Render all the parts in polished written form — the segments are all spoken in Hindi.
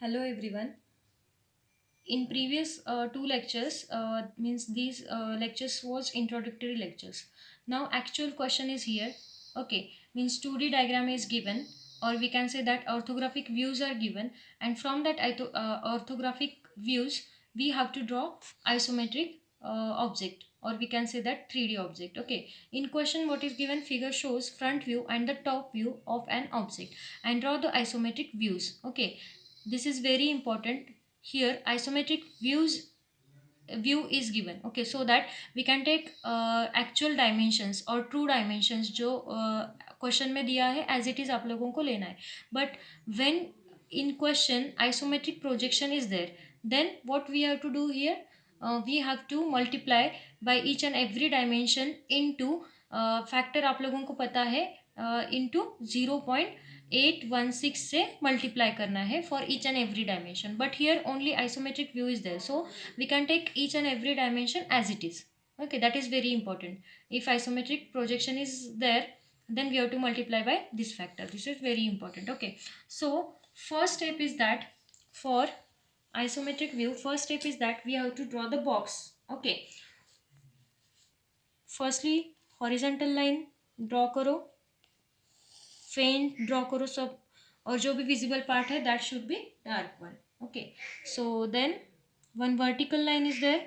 Hello everyone. In previous two lectures, means these lectures was introductory lectures. Now actual question is here. Okay, means 2D diagram is given, or we can say that orthographic views are given, and from that orthographic views we have to draw isometric object, or we can say that 3D object. Okay, in question what is given, figure shows front view and the top view of an object and draw the isometric views. Okay, this is very important. Here isometric view is given. Okay, so that we can take actual dimensions or true dimensions जो क्वेश्चन में दिया है as it is आप लोगों को लेना है. But when in question isometric projection is there, then what we have to do here, we have to multiply by each and every dimension into factor आप लोगों को पता है into 0.816 से मल्टीप्लाई करना है for each and every dimension. But here only isometric view is there, so we can take each and every dimension as it is. Okay, that is very important. If isometric projection is there, then we have to multiply by this factor. This is very important. Okay, so first step is that for isometric view, first step is that we have to draw the box. Okay, firstly horizontal line draw करो, फेंट ड्रॉ करो सब, और जो भी विजिबल पार्ट है that should be dark one. Okay, so then one vertical line is there,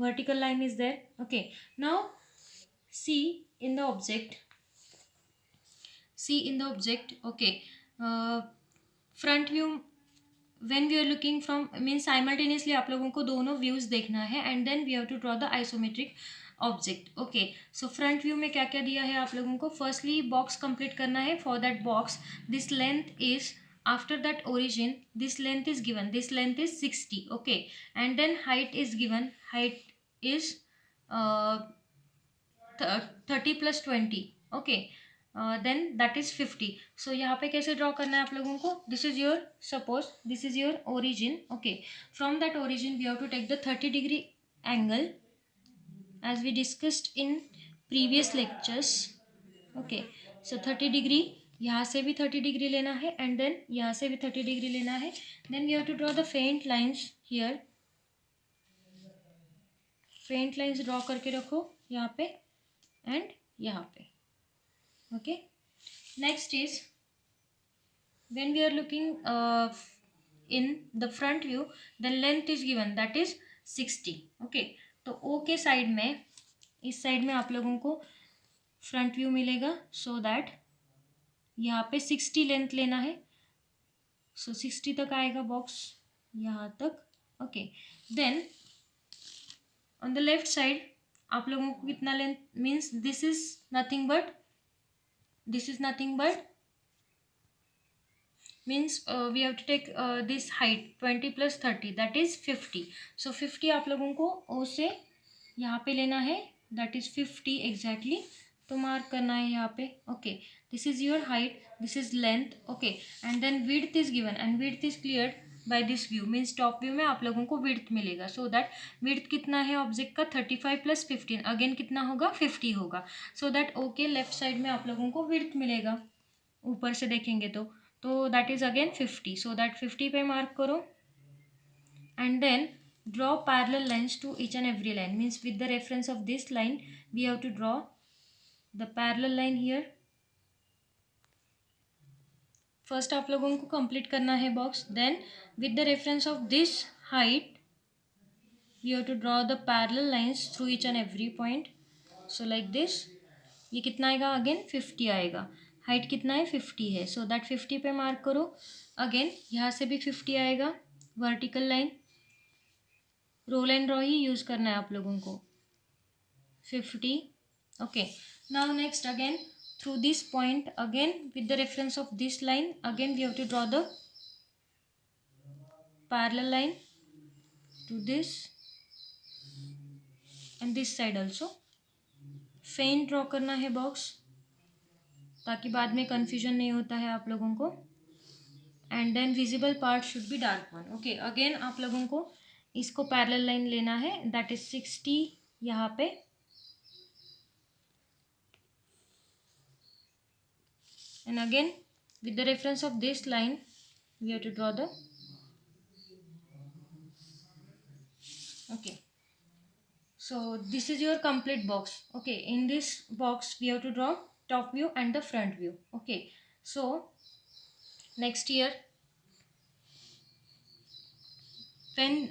vertical line is there. Okay, now see in the object, see in the object. Okay, front view when we are looking from means simultaneously आप लोगों को दोनों views देखना है and then we have to draw the isometric object. Okay, so front view में क्या क्या दिया है आप लोगों को, फर्स्टली बॉक्स कंप्लीट करना है. For that box this length is after that origin, this length is given, this length is 60. Okay, and then height is given, height is uh, 30 plus 20. Okay, then that is 50. So यहाँ पे कैसे ड्रॉ करना है आप लोगों को, this is your, suppose this is your origin. Okay, from that origin we have to take the 30 degree angle as we discussed in previous lectures. Okay, so 30 degree, यहाँ से भी 30 degree लेना है and then यहाँ से भी 30 degree लेना है. Then we have to draw the faint lines here. faint lines draw करके रखो यहाँ पे and यहाँ पे. Okay, next is when we are looking in the front view, the length is given, that is 60. Okay, तो O के साइड में, इस साइड में आप लोगों को फ्रंट व्यू मिलेगा. सो दैट यहाँ पे 60 लेंथ लेना है. सो 60 तक आएगा बॉक्स यहाँ तक. Okay, then on the left side आप लोगों को कितना length, means this is nothing but, this is nothing but means we have to take this height 20 plus 30, that is 50. So 50 आप लोगों को O से यहाँ पे लेना है, that is 50 exactly. तो मार्क करना है यहाँ पे. Okay, this is your height, this is length. Okay, and then width is given and width is cleared by this view, means top view में आप लोगों को विड्थ मिलेगा. सो दैट विड्थ कितना है ऑब्जेक्ट का, 35 प्लस 15, अगेन कितना होगा, 50 होगा. So that okay, left side में आप लोगों को विड्थ मिलेगा ऊपर से देखेंगे तो that is again 50. So that 50 पे मार्क करो and then draw parallel lines to each and every line, means with the reference of this line we have to draw the parallel line here. First आप लोगों को कंप्लीट करना है box. Then with the reference of this height you have to draw the parallel lines through each and every point. So like this. ये कितना आएगा, अगेन 50 आएगा. हाइट कितना है, 50 है. सो दैट 50 पे मार्क करो. अगेन यहाँ से भी 50 आएगा. Vertical line, roll and draw ही यूज़ करना है आप लोगों को. 50. Okay, now next again through this point, again with the reference of this line, again we have to draw the parallel line to this and this side also. फेंट ड्रॉ करना है बॉक्स ताकि बाद में कंफ्यूजन नहीं होता है आप लोगों को. And then visible part should be dark one. Okay, again आप लोगों को इसको पैरेलल लाइन लेना है, दैट इज 60 यहाँ पे. And again with the reference of this line we have to draw the, okay, so this is your complete box. Okay, in this box we have to draw top view and the front view. Okay, so next year when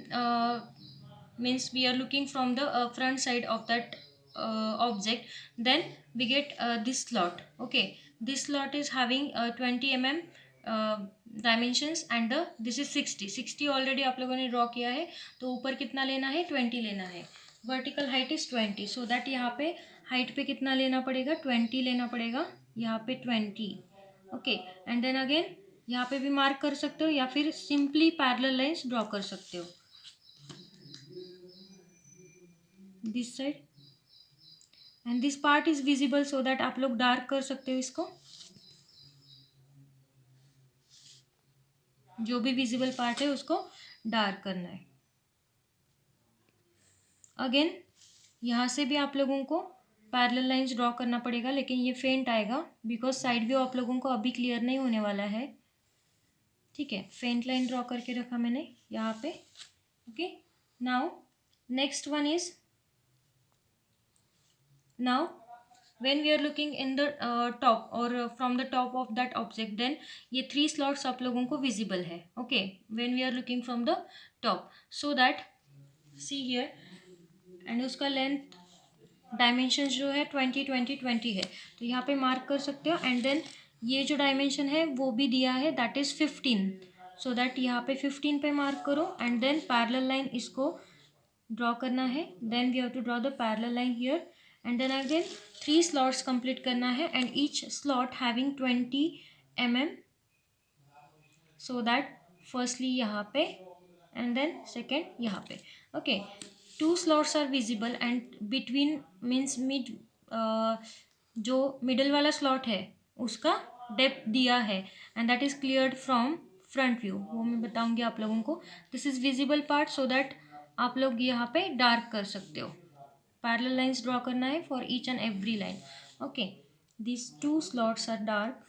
means we are looking from the front side of that object, then we get this slot. Okay, this slot is having 20 mm dimensions and this is 60 already आप लोगों ने ड्रॉ किया है, तो ऊपर कितना लेना है, 20 लेना है. Vertical height is 20, so that यहाँ पे हाइट पे कितना लेना पड़ेगा, 20 लेना पड़ेगा, यहाँ पे 20. ओके, एंड देन अगेन यहाँ पे भी मार्क कर सकते हो या फिर सिंपली पैरेलल लाइंस ड्रॉ कर सकते हो this side, and this part is visible so that आप लोग डार्क कर सकते हो इसको. जो भी विजिबल पार्ट है उसको डार्क करना है. अगेन यहाँ से भी आप लोगों को पैरेलल लाइंस ड्रॉ करना पड़ेगा, लेकिन ये फेंट आएगा बिकॉज साइड व्यू आप लोगों को अभी क्लियर नहीं होने वाला है. ठीक है, फेंट लाइन ड्रॉ करके रखा मैंने यहाँ पे. Okay, now next one is, now when we are looking in the top or from the top of that object, then ये 3 slots आप लोगों को visible है. Okay, when we are looking from the top, so that see here, and उसका लेंथ डायमेंशंस जो है 20 20 20 है, तो यहाँ पे मार्क कर सकते हो. एंड देन ये जो डायमेंशन है वो भी दिया है, दैट इज़ 15, सो दैट यहाँ पे 15 पे मार्क करो. एंड देन पैरेलल लाइन इसको ड्रॉ करना है. Then we have to draw the parallel line here, and then again 3 slots complete करना है, and each slot having 20 mm, so that firstly यहाँ पे एंड देन सेकेंड यहाँ पे. Okay, 2 slots are visible and between means mid, जो मिडल वाला स्लॉट है उसका डेप्थ दिया है, and that is cleared from front view, वो मैं बताऊंगी आप लोगों को. This is visible part, so that आप लोग यहाँ पे डार्क कर सकते हो. पैरेलल लाइंस ड्रॉ करना है for each and every line. Okay, this 2 slots are dark,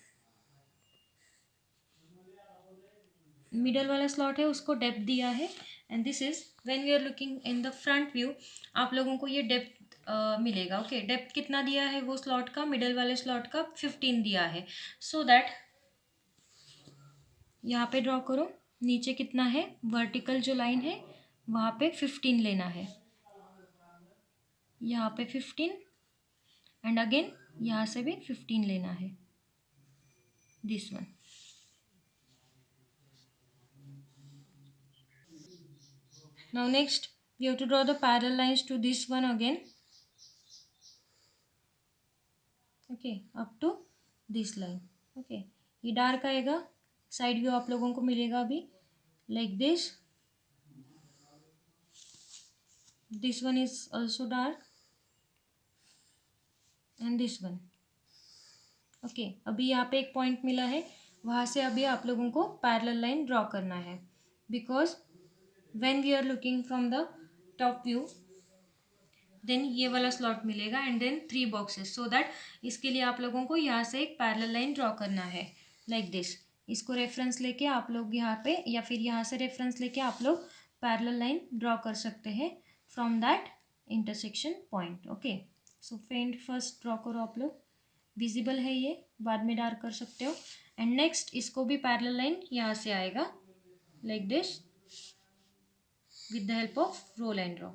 middle वाला स्लॉट है उसको डेप्थ दिया है, and this is when we are looking in the front view आप लोगों को ये डेप्थ मिलेगा. ओके, डेप्थ कितना दिया है वो स्लॉट का, मिडल वाले स्लॉट का 15 दिया है, सो दैट यहाँ पे ड्रॉ करो. नीचे कितना है, वर्टिकल जो लाइन है वहाँ पे 15 लेना है, यहाँ पे 15, एंड अगेन यहाँ से भी 15 लेना है, this one. Now next we have to draw the parallel lines to this one again. Okay, up to this line. Okay, ये डार्क आएगा, साइड व्यू आप लोगों को मिलेगा अभी like this. This one is also dark and this one. Okay, अभी यहाँ पे एक पॉइंट मिला है, वहाँ से अभी आप लोगों को पैरेलल लाइन ड्रॉ करना है, because when we are looking from the top view then ये वाला स्लॉट मिलेगा and then 3 boxes, so that इसके लिए आप लोगों को यहाँ से एक पैरेलल लाइन ड्रॉ करना है लाइक दिस. इसको रेफरेंस लेके आप लोग यहाँ पे या फिर यहाँ से रेफरेंस लेके आप लोग पैरेलल लाइन ड्रॉ कर सकते हैं from that intersection point. Okay, so faint first draw करो आप लोग, विजिबल है ये, बाद में डार्क कर सकते हो. एंड नेक्स्ट इसको भी पैरेलल लाइन यहाँ से आएगा like this with the help of roll and draw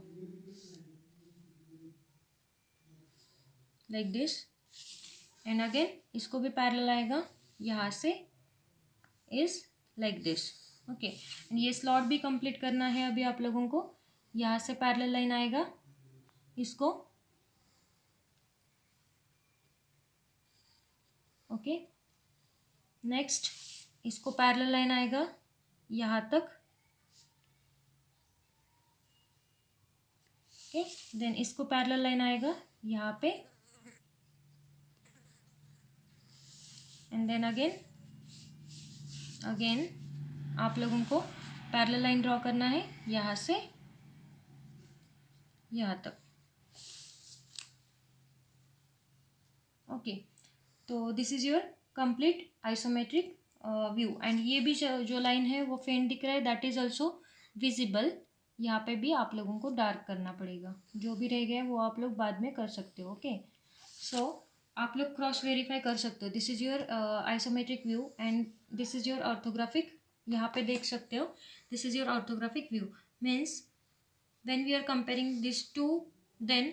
like this. And again इसको भी पैरेलल आएगा यहाँ से is like this. Okay, and ये स्लॉट भी कंप्लीट करना है अभी आप लोगों को. यहाँ से पैरेलल लाइन आएगा इसको. ओके, नेक्स्ट इसको पैरेलल लाइन आएगा यहाँ तक. ओके, देन इसको पैरेलल लाइन आएगा यहाँ पे, एंड देन अगेन आप लोगों को पैरेलल लाइन ड्रॉ करना है यहाँ से यहाँ तक. ओके, तो this is your complete isometric view, and ये भी जो लाइन है वो फेंट दिख रहा है, दैट इज ऑल्सो विजिबल। यहाँ पे भी आप लोगों को डार्क करना पड़ेगा, जो भी रह गया वो आप लोग बाद में कर सकते हो। ओके, सो आप लोग क्रॉस वेरीफाई कर सकते हो। This is your isometric view and this is your orthographic. यहाँ पे देख सकते हो, this is your orthographic view. Means when we are comparing these two, then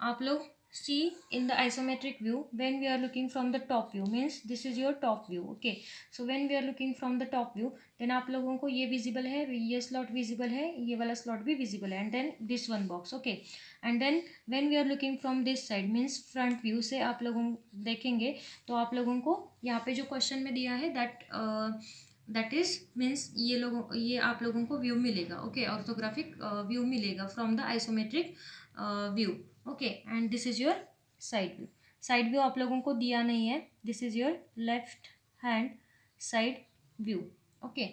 आप लोग see in the isometric view when we are looking from the top view, means this is your top view. Okay, so when we are looking from the top view, then आप लोगों को ये visible है, ये slot visible है, ये वाला slot भी visible है, and then this one box. Okay, and then when we are looking from this side, means front view से आप लोगों देखेंगे तो आप लोगों को यहाँ पे जो क्वेश्चन में दिया है दैट इज मीन्स ये आप लोगों को व्यू मिलेगा। ओके, ऑर्थोग्राफिक व्यू मिलेगा from the isometric view. Okay, and this is your side view. Side view आप लोगों को दिया नहीं है, this is your left hand side view. Okay,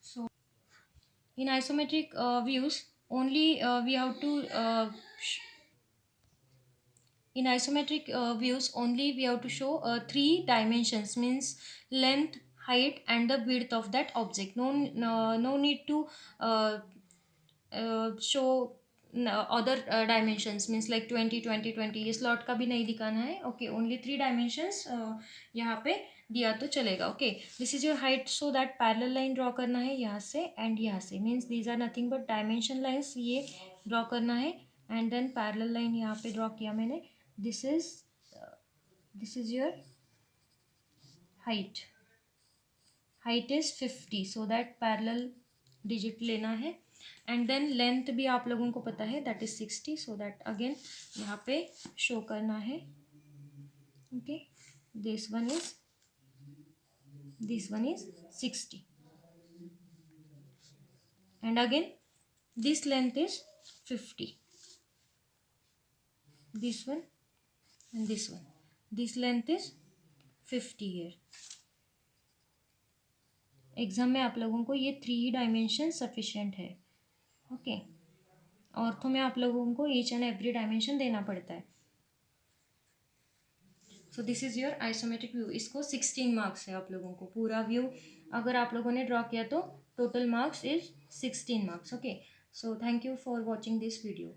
so in isometric views only we have to in isometric views only we have to show three dimensions, means length, height and the width of that object. No need to show other dimensions, means like 20 20 20, ये slot का भी नहीं दिखाना है। ओके, ओनली थ्री डायमेंशंस यहाँ पे दिया तो चलेगा। Okay, this is your height, so that parallel line draw करना है यहाँ से एंड यहाँ से, means these are nothing but dimension lines, ये ड्रॉ करना है एंड देन पैरेलल लाइन यहाँ पे ड्रॉ किया मैंने। This is your height, height is 50, so that parallel digit लेना है एंड देन लेंथ भी आप लोगों को पता है that is 60, so that again यहाँ पे शो करना है। Okay, this one is 60 and again this length is 50, this one and this one, this length is 50 here। Exam में आप लोगों को ये थ्री डायमेंशन सफिशिएंट है। ओके, ऑर्थो में आप लोगों को ईच एंड एवरी डायमेंशन देना पड़ता है। So this is your isometric view. इसको 16 मार्क्स है आप लोगों को, पूरा व्यू अगर आप लोगों ने ड्रॉ किया तो total marks is 16 marks. Okay, so thank you for watching this video.